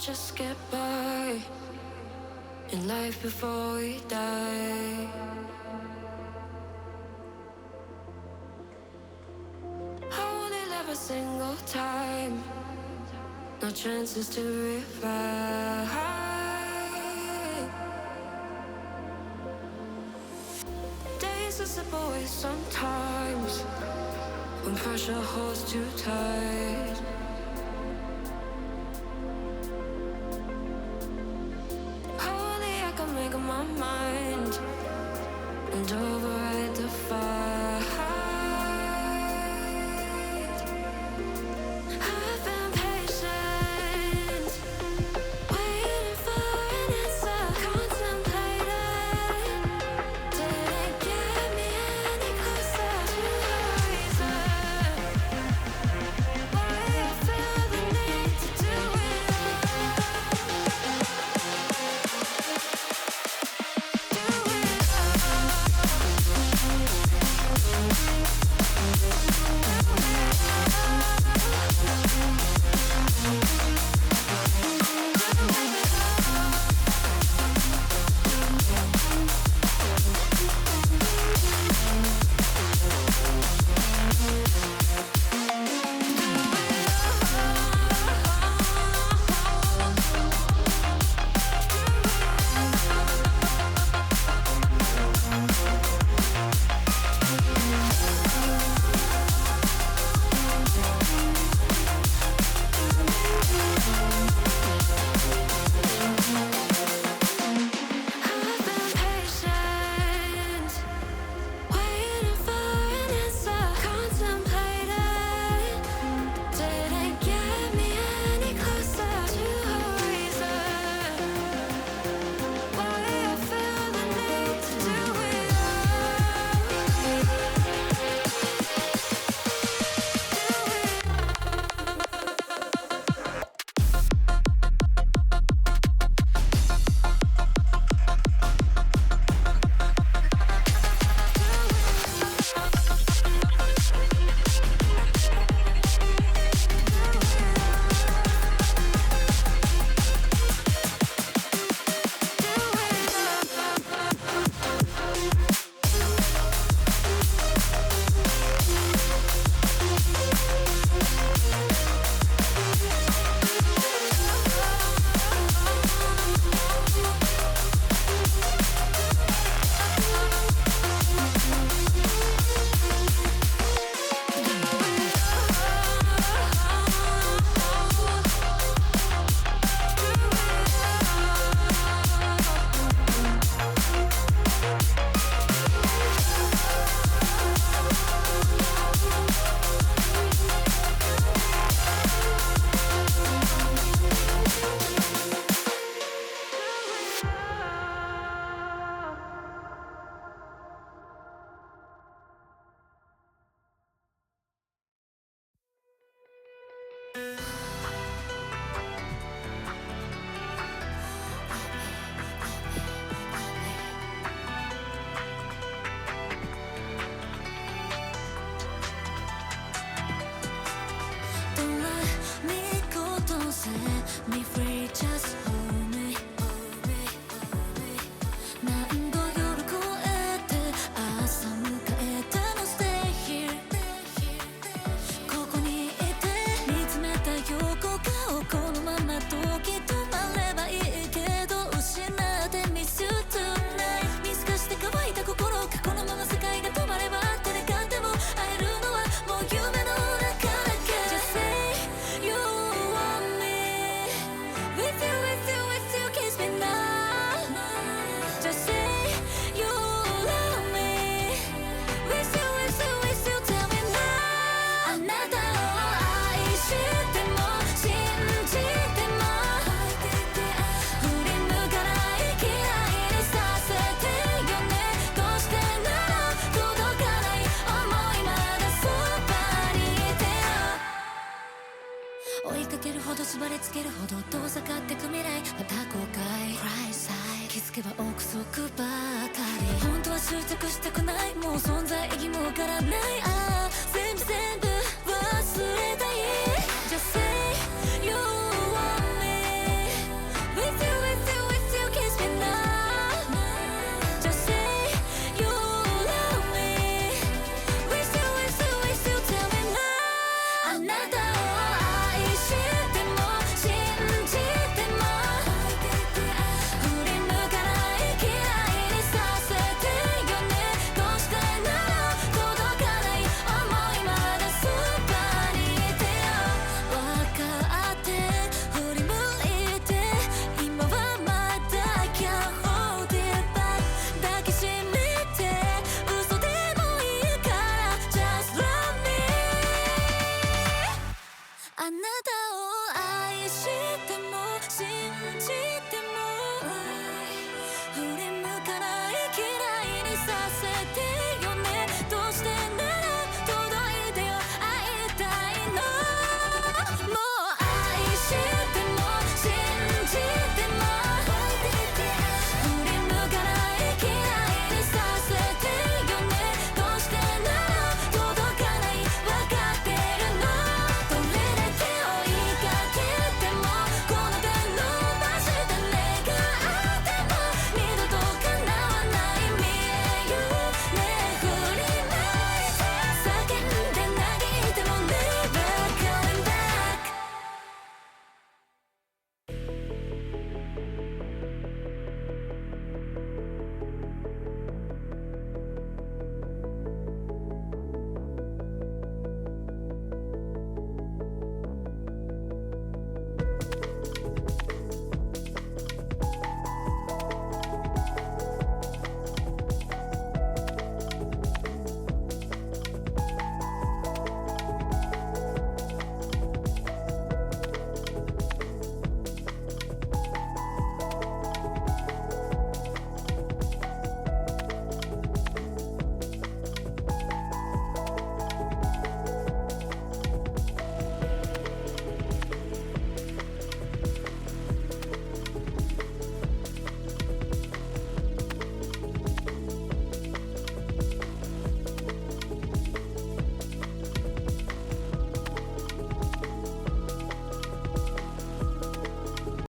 just get by in life before we die. I only live a single time, no chances to revive. Days are slip away sometimes when pressure holds too tight. Only I can make up my mind and override the fight. I've been patient, waiting for an answer, contemplating. Didn't get me any closer to the reason why I feel the need to do it me free, just hold me.何度夜越えて朝迎えても stay here ここにいて見つめた横顔このまま時止まればいいけど失って miss you tonight 見透かして乾いた心過去のまま世界が止まれば手で勝っても会えるのはもう夢の中だけ Just say you want me With you, with you, with you, kiss me now Just say you love me With you, with you, with you, tell me now あなたを愛しても信じても振り向かない嫌いにさせてよねどうしてなら届かない想いまだそばにいてよ追いかけるほど縛りつけるほど遠ざかってく未来また後悔 Cry side 気づけば憶測ばかり本当は執着したくないもう存在意義もわからないああ全部全部忘れたい Just say you want me たを愛しても信じて